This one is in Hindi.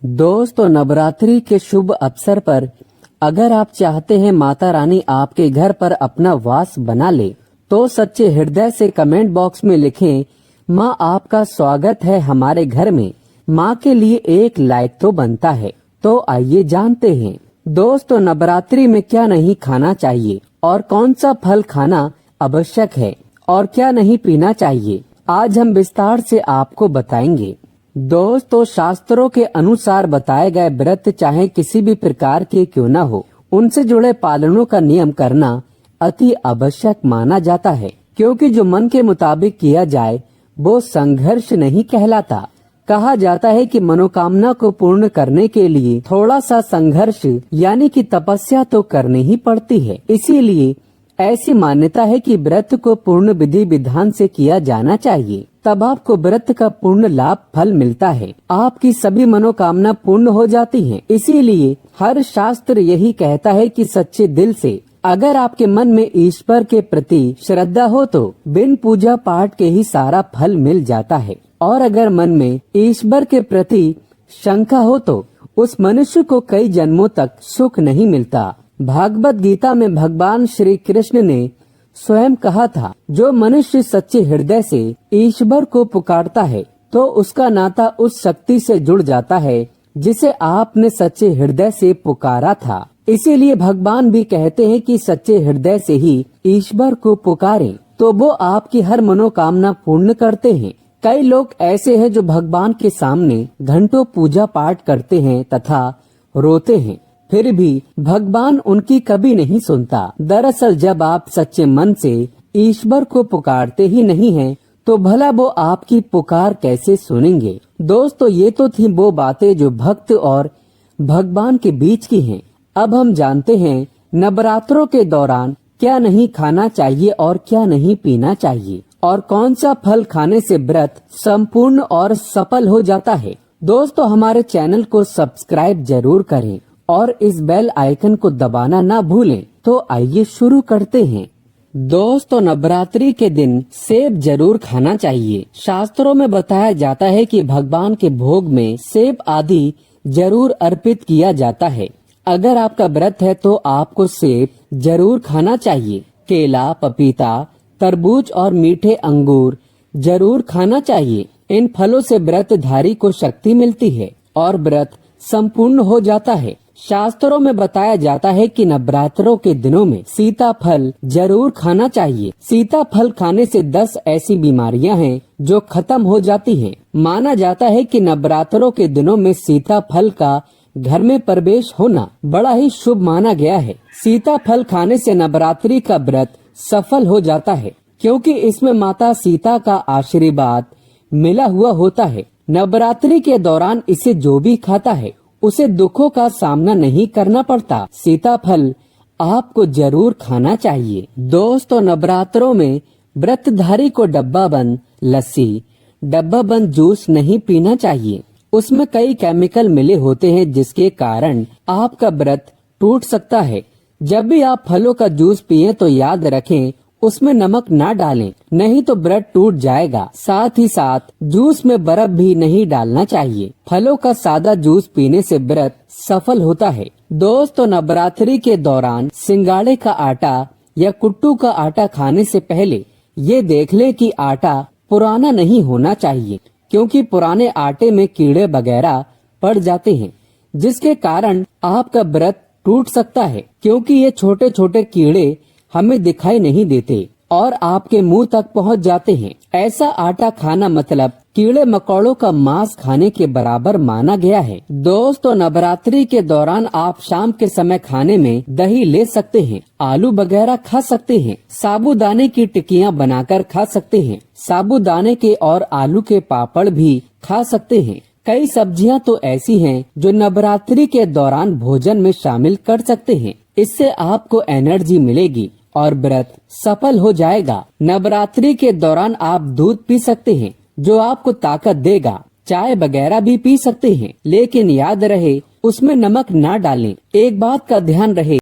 दोस्तों, नवरात्रि के शुभ अवसर पर अगर आप चाहते हैं माता रानी आपके घर पर अपना वास बना ले, तो सच्चे हृदय से कमेंट बॉक्स में लिखें, माँ आपका स्वागत है हमारे घर में। माँ के लिए एक लाइक तो बनता है। तो आइए जानते हैं दोस्तों, नवरात्रि में क्या नहीं खाना चाहिए और कौन सा फल खाना आवश्यक है और क्या नहीं पीना चाहिए, आज हम विस्तार से आपको बताएंगे। दोस्तों, शास्त्रों के अनुसार बताए गए व्रत चाहे किसी भी प्रकार के क्यों न हो, उनसे जुड़े पालनों का नियम करना अति आवश्यक माना जाता है, क्योंकि जो मन के मुताबिक किया जाए वो संघर्ष नहीं कहलाता। कहा जाता है कि मनोकामना को पूर्ण करने के लिए थोड़ा सा संघर्ष यानी कि तपस्या तो करनी ही पड़ती है। इसीलिए ऐसी मान्यता है कि व्रत को पूर्ण विधि विधान से किया जाना चाहिए, तब आपको व्रत का पूर्ण लाभ फल मिलता है, आपकी सभी मनोकामना पूर्ण हो जाती हैं। इसीलिए हर शास्त्र यही कहता है कि सच्चे दिल से अगर आपके मन में ईश्वर के प्रति श्रद्धा हो तो बिन पूजा पाठ के ही सारा फल मिल जाता है, और अगर मन में ईश्वर के प्रति शंका हो तो उस मनुष्य को कई जन्मों तक सुख नहीं मिलता। भागवत गीता में भगवान श्री कृष्ण ने स्वयं कहा था, जो मनुष्य सच्चे हृदय से ईश्वर को पुकारता है तो उसका नाता उस शक्ति से जुड़ जाता है जिसे आपने सच्चे हृदय से पुकारा था। इसीलिए भगवान भी कहते हैं कि सच्चे हृदय से ही ईश्वर को पुकारें तो वो आपकी हर मनोकामना पूर्ण करते हैं। कई लोग ऐसे हैं जो भगवान के सामने घंटों पूजा पाठ करते हैं तथा रोते हैं, फिर भी भगवान उनकी कभी नहीं सुनता। दरअसल जब आप सच्चे मन से ईश्वर को पुकारते ही नहीं हैं, तो भला वो आपकी पुकार कैसे सुनेंगे। दोस्तों, ये तो थी वो बातें जो भक्त और भगवान के बीच की हैं। अब हम जानते हैं नवरात्रों के दौरान क्या नहीं खाना चाहिए और क्या नहीं पीना चाहिए, और कौन सा फल खाने से व्रत संपूर्ण और सफल हो जाता है। दोस्तों, हमारे चैनल को सब्सक्राइब जरूर करें और इस बेल आइकन को दबाना ना भूलें। तो आइए शुरू करते हैं। दोस्तों, नवरात्रि के दिन सेब जरूर खाना चाहिए। शास्त्रों में बताया जाता है कि भगवान के भोग में सेब आदि जरूर अर्पित किया जाता है। अगर आपका व्रत है तो आपको सेब जरूर खाना चाहिए। केला, पपीता, तरबूज और मीठे अंगूर जरूर खाना चाहिए। इन फलों से व्रतधारी को शक्ति मिलती है और व्रत संपूर्ण हो जाता है। शास्त्रों में बताया जाता है कि नवरात्रों के दिनों में सीताफल जरूर खाना चाहिए। सीताफल खाने से 10 ऐसी बीमारियां हैं जो खत्म हो जाती हैं। माना जाता है कि नवरात्रों के दिनों में सीताफल का घर में प्रवेश होना बड़ा ही शुभ माना गया है। सीताफल खाने से नवरात्रि का व्रत सफल हो जाता है, क्योंकि इसमें माता सीता का आशीर्वाद मिला हुआ होता है। नवरात्रि के दौरान इसे जो भी खाता है उसे दुखों का सामना नहीं करना पड़ता। सीताफल आपको जरूर खाना चाहिए। दोस्तों, नवरात्रों में व्रतधारी को डब्बा बंद लस्सी, डब्बा बंद जूस नहीं पीना चाहिए। उसमें कई केमिकल मिले होते हैं जिसके कारण आपका व्रत टूट सकता है। जब भी आप फलों का जूस पिए तो याद रखें उसमें नमक ना डालें, नहीं तो व्रत टूट जाएगा। साथ ही साथ जूस में बर्फ भी नहीं डालना चाहिए। फलों का सादा जूस पीने से व्रत सफल होता है। दोस्तों, नवरात्रि के दौरान सिंगाड़े का आटा या कुट्टू का आटा खाने से पहले ये देख लें कि आटा पुराना नहीं होना चाहिए, क्योंकि पुराने आटे में कीड़े वगैरह पड़ जाते हैं, जिसके कारण आपका व्रत टूट सकता है। क्योंकि ये छोटे छोटे कीड़े हमें दिखाई नहीं देते और आपके मुंह तक पहुंच जाते हैं। ऐसा आटा खाना मतलब कीड़े मकोड़ों का मांस खाने के बराबर माना गया है। दोस्तों, नवरात्रि के दौरान आप शाम के समय खाने में दही ले सकते हैं, आलू वगैरह खा सकते हैं, साबूदाने की टिक्कियां बनाकर खा सकते हैं, साबूदाने के और आलू के पापड़ भी खा सकते हैं। कई सब्जियां तो ऐसी हैं जो नवरात्रि के दौरान भोजन में शामिल कर सकते हैं। इससे आपको एनर्जी मिलेगी और व्रत सफल हो जाएगा। नवरात्रि के दौरान आप दूध पी सकते हैं जो आपको ताकत देगा। चाय वगैरह भी पी सकते हैं, लेकिन याद रहे उसमें नमक ना डालें। एक बात का ध्यान रहे,